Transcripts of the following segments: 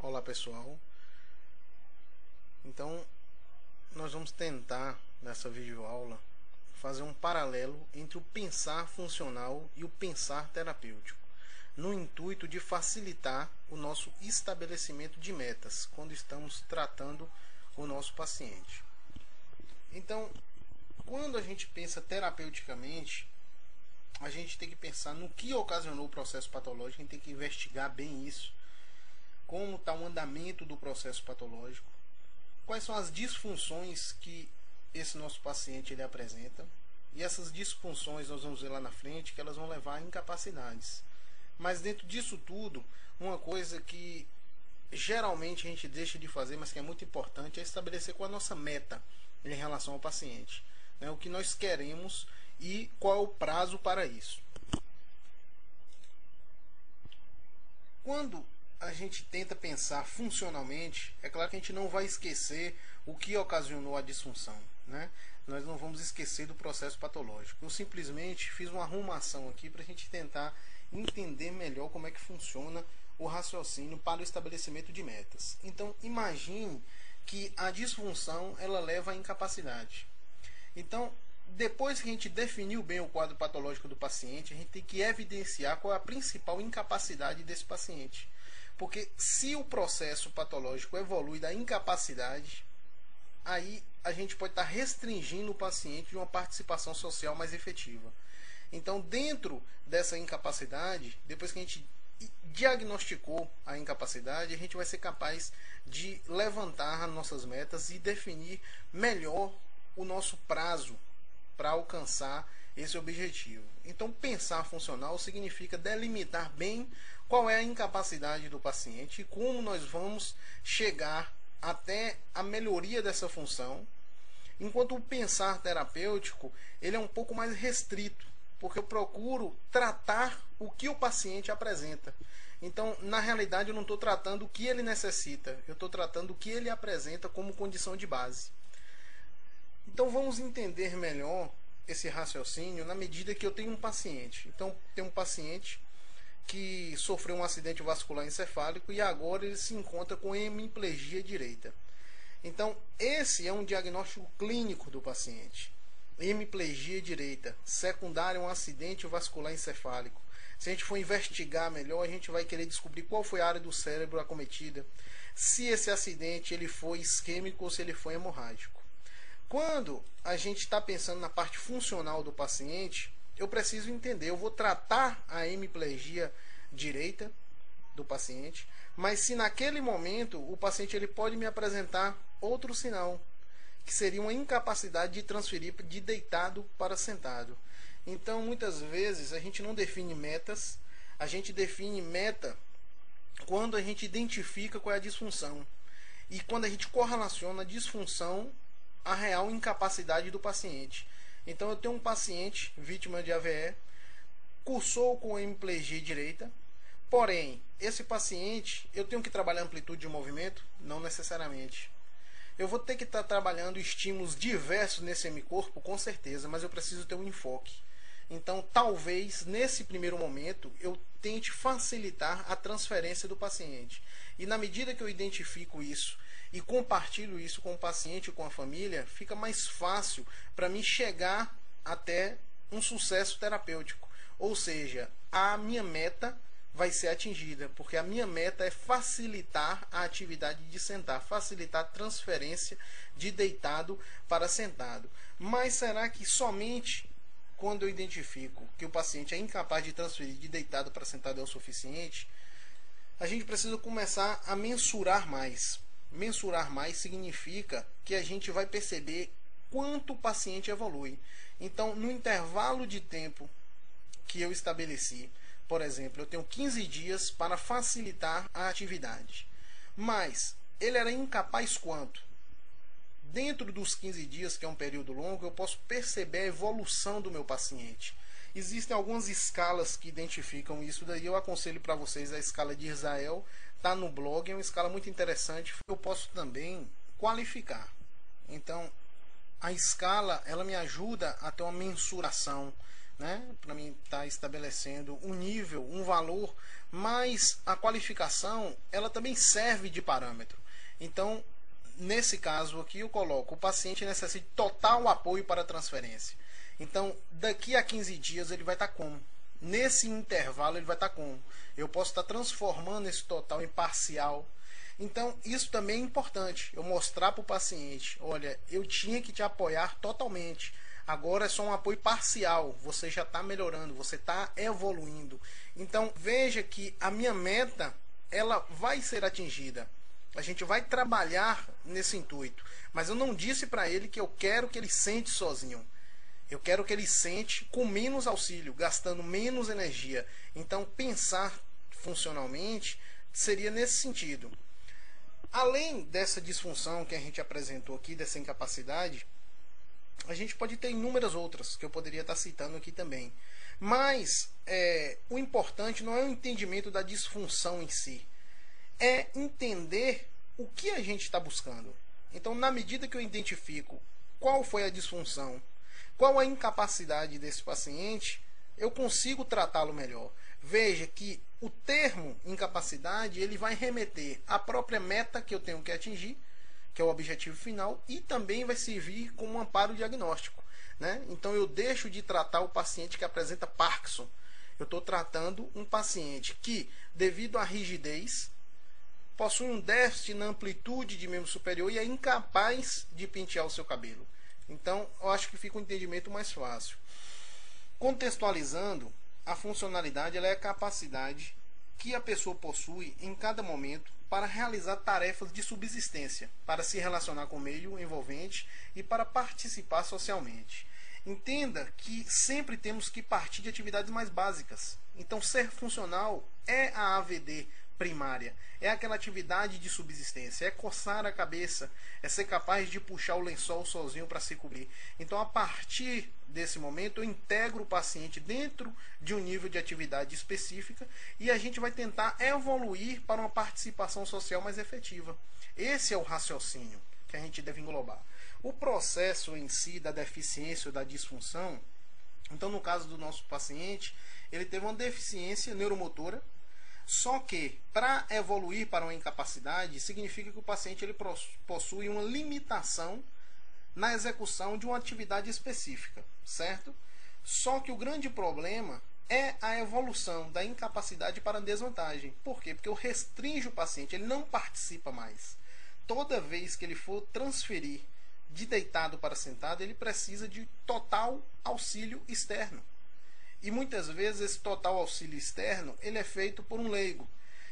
Olá pessoal, então nós vamos tentar nessa videoaula fazer um paralelo entre o pensar funcional e o pensar terapêutico, no intuito de facilitar o nosso estabelecimento de metas quando estamos tratando o nosso paciente. Então, quando a gente pensa terapeuticamente, a gente tem que pensar no que ocasionou o processo patológico, a gente tem que investigar bem isso. Como está o andamento do processo patológico, quais são as disfunções que esse nosso paciente ele apresenta, e essas disfunções nós vamos ver lá na frente que elas vão levar a incapacidades. Mas dentro disso tudo, uma coisa que geralmente a gente deixa de fazer, mas que é muito importante, é estabelecer qual é a nossa meta em relação ao paciente, né? O que nós queremos e qual é o prazo para isso. Quando a gente tenta pensar funcionalmente, é claro que a gente não vai esquecer o que ocasionou a disfunção, né? Nós não vamos esquecer do processo patológico. Eu simplesmente fiz uma arrumação aqui para a gente tentar entender melhor como é que funciona o raciocínio para o estabelecimento de metas. Então, imagine que a disfunção ela leva à incapacidade. Então, depois que a gente definiu bem o quadro patológico do paciente, a gente tem que evidenciar qual é a principal incapacidade desse paciente. Porque se o processo patológico evolui da incapacidade, aí a gente pode estar restringindo o paciente de uma participação social mais efetiva. Então, dentro dessa incapacidade, depois que a gente diagnosticou a incapacidade, a gente vai ser capaz de levantar as nossas metas e definir melhor o nosso prazo para alcançar esse objetivo. Então, pensar funcional significa delimitar bem qual é a incapacidade do paciente e como nós vamos chegar até a melhoria dessa função, enquanto o pensar terapêutico ele é um pouco mais restrito, porque eu procuro tratar o que o paciente apresenta. Então, na realidade, eu não estou tratando o que ele necessita, eu estou tratando o que ele apresenta como condição de base. Então, vamos entender melhor esse raciocínio na medida que eu tenho um paciente. Então, tem um paciente que sofreu um acidente vascular encefálico e agora ele se encontra com hemiplegia direita. Então, esse é um diagnóstico clínico do paciente. Hemiplegia direita, secundária a um acidente vascular encefálico. Se a gente for investigar melhor, a gente vai querer descobrir qual foi a área do cérebro acometida, se esse acidente ele foi isquêmico ou se ele foi hemorrágico. Quando a gente está pensando na parte funcional do paciente, eu preciso entender, eu vou tratar a hemiplegia direita do paciente, mas se naquele momento o paciente ele pode me apresentar outro sinal, que seria uma incapacidade de transferir de deitado para sentado. Então, muitas vezes, a gente não define metas, a gente define meta quando a gente identifica qual é a disfunção. E quando a gente correlaciona a disfunção à real incapacidade do paciente. Então, eu tenho um paciente vítima de AVE, cursou com hemiplegia direita, porém, esse paciente, eu tenho que trabalhar amplitude de movimento? Não necessariamente. Eu vou ter que estar trabalhando estímulos diversos nesse hemicorpo, com certeza, mas eu preciso ter um enfoque. Então, talvez, nesse primeiro momento, eu tente facilitar a transferência do paciente. E na medida que eu identifico isso e compartilho isso com o paciente e com a família, fica mais fácil para mim chegar até um sucesso terapêutico. Ou seja, a minha meta vai ser atingida, porque a minha meta é facilitar a atividade de sentar, facilitar a transferência de deitado para sentado. Mas será que somente quando eu identifico que o paciente é incapaz de transferir de deitado para sentado é o suficiente? A gente precisa começar a mensurar mais. Mensurar mais significa que a gente vai perceber quanto o paciente evolui. Então, no intervalo de tempo que eu estabeleci, por exemplo, eu tenho 15 dias para facilitar a atividade. Mas ele era incapaz quanto? Dentro dos 15 dias, que é um período longo, eu posso perceber a evolução do meu paciente. Existem algumas escalas que identificam isso, daí eu aconselho para vocês a escala de Israel, está no blog, é uma escala muito interessante. Eu posso também qualificar. Então, a escala ela me ajuda a ter uma mensuração, né? Para mim estar estabelecendo um nível, um valor mas a qualificação ela também serve de parâmetro. Então, nesse caso aqui eu coloco: o paciente necessita total apoio para a transferência. Então, daqui a 15 dias ele vai estar como? Nesse intervalo ele vai estar como? Eu posso estar transformando esse total em parcial. Então, isso também é importante. Eu mostrar para o paciente: olha, eu tinha que te apoiar totalmente. Agora é só um apoio parcial. Você já está melhorando, você está evoluindo. Então, veja que a minha meta ela vai ser atingida. A gente vai trabalhar nesse intuito. Mas eu não disse para ele que eu quero que ele sente sozinho. Eu quero que ele sente com menos auxílio, gastando menos energia. Então, pensar funcionalmente seria nesse sentido. Além dessa disfunção que a gente apresentou aqui, dessa incapacidade, a gente pode ter inúmeras outras que eu poderia estar citando aqui também. Mas o importante não é o entendimento da disfunção em si, é entender o que a gente está buscando. Então, na medida que eu identifico qual foi a disfunção, qual a incapacidade desse paciente, eu consigo tratá-lo melhor. Veja que o termo incapacidade ele vai remeter à própria meta que eu tenho que atingir, que é o objetivo final, e também vai servir como um amparo diagnóstico, né? Então eu deixo de tratar o paciente que apresenta Parkinson. Eu estou tratando um paciente que, devido à rigidez, possui um déficit na amplitude de membro superior e é incapaz de pentear o seu cabelo. Então, eu acho que fica um entendimento mais fácil. Contextualizando, a funcionalidade ela é a capacidade que a pessoa possui em cada momento para realizar tarefas de subsistência, para se relacionar com o meio envolvente e para participar socialmente. Entenda que sempre temos que partir de atividades mais básicas. Então, ser funcional é a AVD primária, é aquela atividade de subsistência, é coçar a cabeça, é ser capaz de puxar o lençol sozinho para se cobrir. Então, a partir desse momento, eu integro o paciente dentro de um nível de atividade específica e a gente vai tentar evoluir para uma participação social mais efetiva. Esse é o raciocínio que a gente deve englobar. O processo em si da deficiência ou da disfunção, então no caso do nosso paciente, ele teve uma deficiência neuromotora. Só que, para evoluir para uma incapacidade, significa que o paciente ele possui uma limitação na execução de uma atividade específica, certo? Só que o grande problema é a evolução da incapacidade para a desvantagem. Por quê? Porque eu restringo o paciente, ele não participa mais. Toda vez que ele for transferir de deitado para sentado, ele precisa de total auxílio externo. E muitas vezes esse total auxílio externo ele é feito por um leigo.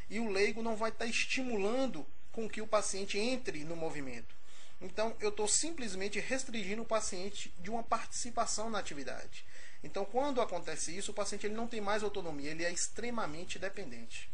E o leigo não vai estar estimulando com que o paciente entre no movimento. Então eu estou simplesmente restringindo o paciente de uma participação na atividade. Então quando acontece isso, o paciente ele não tem mais autonomia, ele é extremamente dependente.